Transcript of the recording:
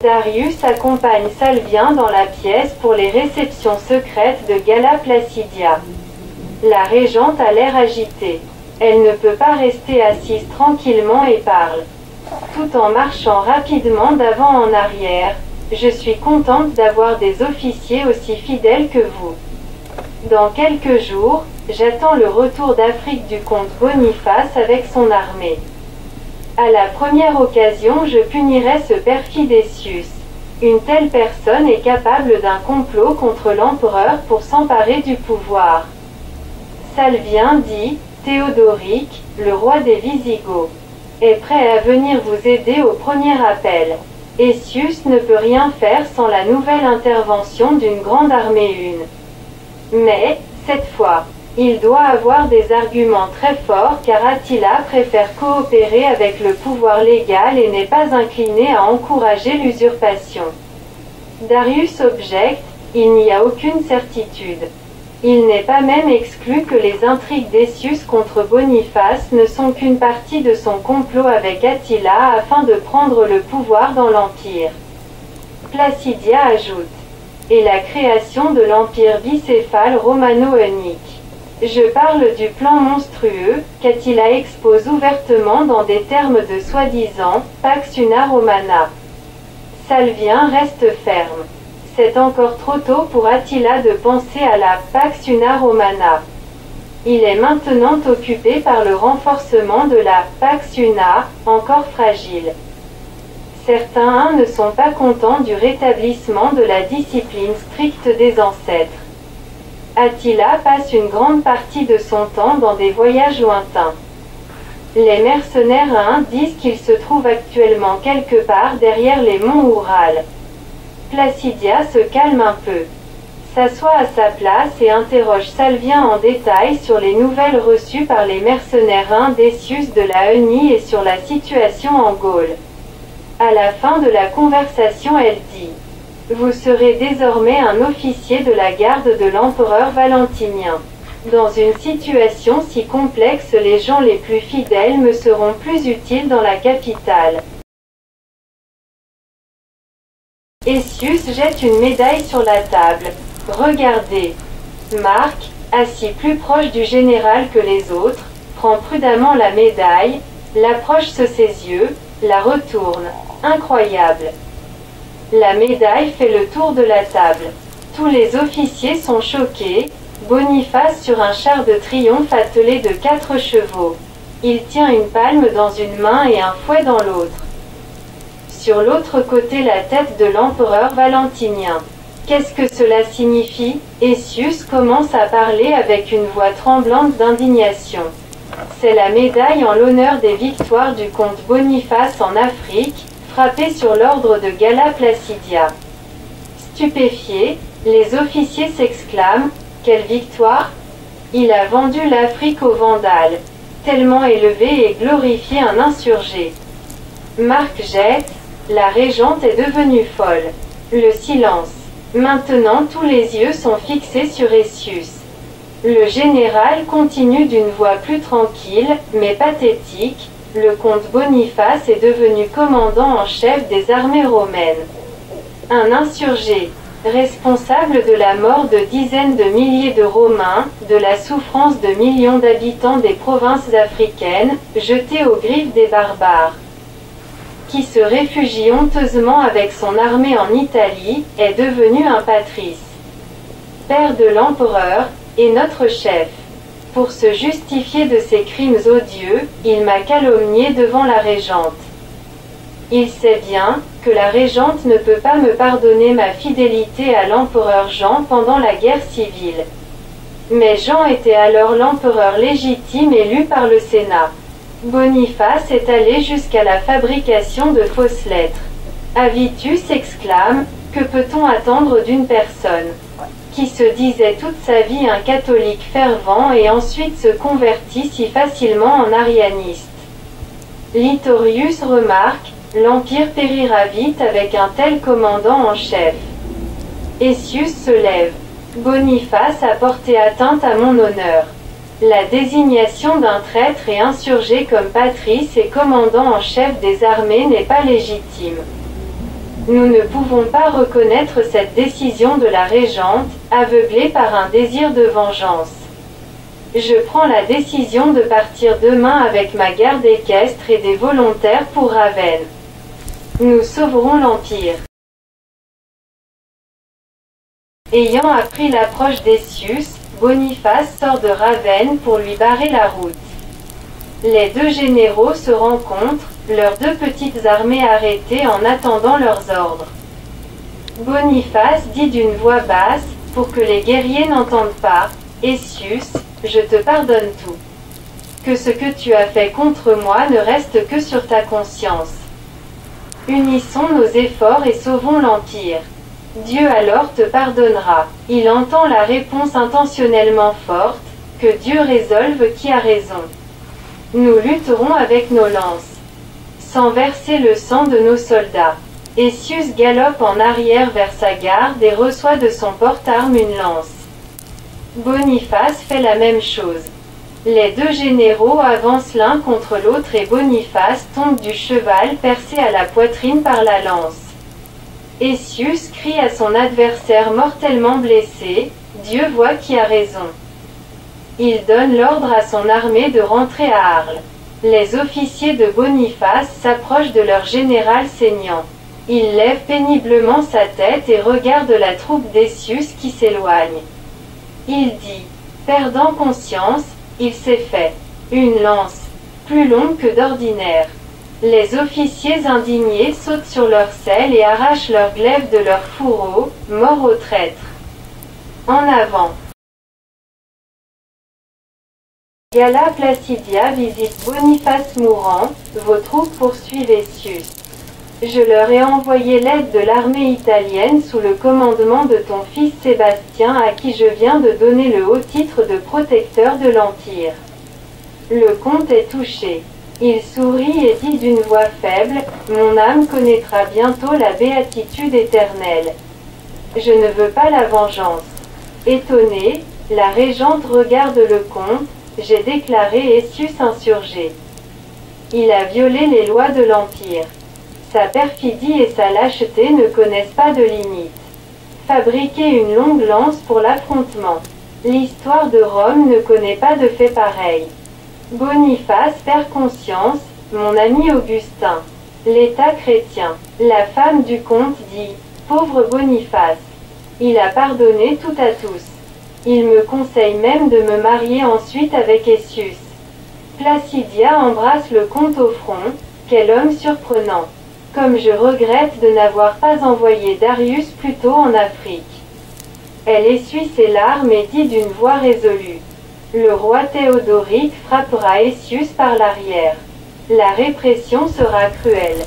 Darius accompagne Salvien dans la pièce pour les réceptions secrètes de Galla Placidia. La régente a l'air agitée. Elle ne peut pas rester assise tranquillement et parle, tout en marchant rapidement d'avant en arrière. Je suis contente d'avoir des officiers aussi fidèles que vous. Dans quelques jours, j'attends le retour d'Afrique du comte Boniface avec son armée. À la première occasion, je punirai ce perfide Essius. Une telle personne est capable d'un complot contre l'empereur pour s'emparer du pouvoir. Salvien dit, Théodoric, le roi des Visigoths, est prêt à venir vous aider au premier appel. Essius ne peut rien faire sans la nouvelle intervention d'une grande armée une. Mais, cette fois, il doit avoir des arguments très forts car Attila préfère coopérer avec le pouvoir légal et n'est pas incliné à encourager l'usurpation. Darius objecte, il n'y a aucune certitude. Il n'est pas même exclu que les intrigues d'Essius contre Boniface ne sont qu'une partie de son complot avec Attila afin de prendre le pouvoir dans l'Empire. Placidia ajoute, et la création de l'Empire bicéphale romano-eunique. Je parle du plan monstrueux, qu'Attila expose ouvertement dans des termes de soi-disant « Pax una Romana ». Salvien reste ferme. C'est encore trop tôt pour Attila de penser à la « Pax una Romana ». Il est maintenant occupé par le renforcement de la « Pax una », encore fragile. Certains ne sont pas contents du rétablissement de la discipline stricte des ancêtres. Attila passe une grande partie de son temps dans des voyages lointains. Les mercenaires disent qu'il se trouve actuellement quelque part derrière les monts Oural. Placidia se calme un peu, s'assoit à sa place et interroge Salvien en détail sur les nouvelles reçues par les mercenaires d'Essius de la Eunie et sur la situation en Gaule. À la fin de la conversation, elle dit: vous serez désormais un officier de la garde de l'empereur Valentinien. Dans une situation si complexe, les gens les plus fidèles me seront plus utiles dans la capitale. Essius jette une médaille sur la table. Regardez. Marc, assis plus proche du général que les autres, prend prudemment la médaille, l'approche sous ses yeux, la retourne. Incroyable. La médaille fait le tour de la table. Tous les officiers sont choqués. Boniface sur un char de triomphe attelé de 4 chevaux. Il tient une palme dans une main et un fouet dans l'autre. Sur l'autre côté, la tête de l'empereur Valentinien. Qu'est-ce que cela signifie? Essius commence à parler avec une voix tremblante d'indignation. C'est la médaille en l'honneur des victoires du comte Boniface en Afrique, frappé sur l'ordre de Galla Placidia. Stupéfiés, les officiers s'exclament: quelle victoire! Il a vendu l'Afrique aux Vandales. Tellement élevé et glorifié un insurgé. Marc jette: la régente est devenue folle. Le silence. Maintenant tous les yeux sont fixés sur Essius. Le général continue d'une voix plus tranquille, mais pathétique: le comte Boniface est devenu commandant en chef des armées romaines. Un insurgé, responsable de la mort de dizaines de milliers de Romains, de la souffrance de millions d'habitants des provinces africaines, jeté aux griffes des barbares, qui se réfugie honteusement avec son armée en Italie, est devenu un patrice, père de l'empereur, et notre chef. Pour se justifier de ses crimes odieux, il m'a calomnié devant la régente. Il sait bien que la régente ne peut pas me pardonner ma fidélité à l'empereur Jean pendant la guerre civile. Mais Jean était alors l'empereur légitime élu par le Sénat. Boniface est allé jusqu'à la fabrication de fausses lettres. Avitus exclame: que peut-on attendre d'une personne qui se disait toute sa vie un catholique fervent et ensuite se convertit si facilement en arianiste? Litorius remarque: l'Empire périra vite avec un tel commandant en chef. Essius se lève. Boniface a porté atteinte à mon honneur. La désignation d'un traître et insurgé comme patrice et commandant en chef des armées n'est pas légitime. Nous ne pouvons pas reconnaître cette décision de la régente, aveuglée par un désir de vengeance. Je prends la décision de partir demain avec ma garde équestre et des volontaires pour Ravenne. Nous sauverons l'Empire. Ayant appris l'approche d'Essius, Boniface sort de Ravenne pour lui barrer la route. Les deux généraux se rencontrent, leurs deux petites armées arrêtées en attendant leurs ordres. Boniface dit d'une voix basse, pour que les guerriers n'entendent pas, « Essius, je te pardonne tout. Que ce que tu as fait contre moi ne reste que sur ta conscience. Unissons nos efforts et sauvons l'Empire. Dieu alors te pardonnera. » Il entend la réponse intentionnellement forte, « Que Dieu résolve qui a raison. Nous lutterons avec nos lances, sans verser le sang de nos soldats. » Essius galope en arrière vers sa garde et reçoit de son porte-armes une lance. Boniface fait la même chose. Les deux généraux avancent l'un contre l'autre et Boniface tombe du cheval percé à la poitrine par la lance. Essius crie à son adversaire mortellement blessé, « Dieu voit qui a raison. » Il donne l'ordre à son armée de rentrer à Arles. Les officiers de Boniface s'approchent de leur général saignant. Il lève péniblement sa tête et regarde la troupe d'Essius qui s'éloigne. Il dit, perdant conscience, il s'est fait une lance, plus longue que d'ordinaire. Les officiers indignés sautent sur leurs selles et arrachent leurs glaives de leurs fourreaux, mort aux traîtres. En avant. Galla Placidia visite Boniface mourant, vos troupes poursuivent Essius. Je leur ai envoyé l'aide de l'armée italienne sous le commandement de ton fils Sébastien à qui je viens de donner le haut titre de protecteur de l'Empire. Le comte est touché. Il sourit et dit d'une voix faible, « Mon âme connaîtra bientôt la béatitude éternelle. Je ne veux pas la vengeance. » Étonnée, la régente regarde le comte, « J'ai déclaré Essius insurgé. Il a violé les lois de l'Empire. Sa perfidie et sa lâcheté ne connaissent pas de limite. Fabriquer une longue lance pour l'affrontement. L'histoire de Rome ne connaît pas de fait pareil. Boniface perd conscience, mon ami Augustin. L'État chrétien. La femme du comte dit, pauvre Boniface. Il a pardonné tout à tous. Il me conseille même de me marier ensuite avec Essius. Placidia embrasse le comte au front, quel homme surprenant. Comme je regrette de n'avoir pas envoyé Darius plus tôt en Afrique. Elle essuie ses larmes et dit d'une voix résolue. Le roi Théodoric frappera Essius par l'arrière. La répression sera cruelle.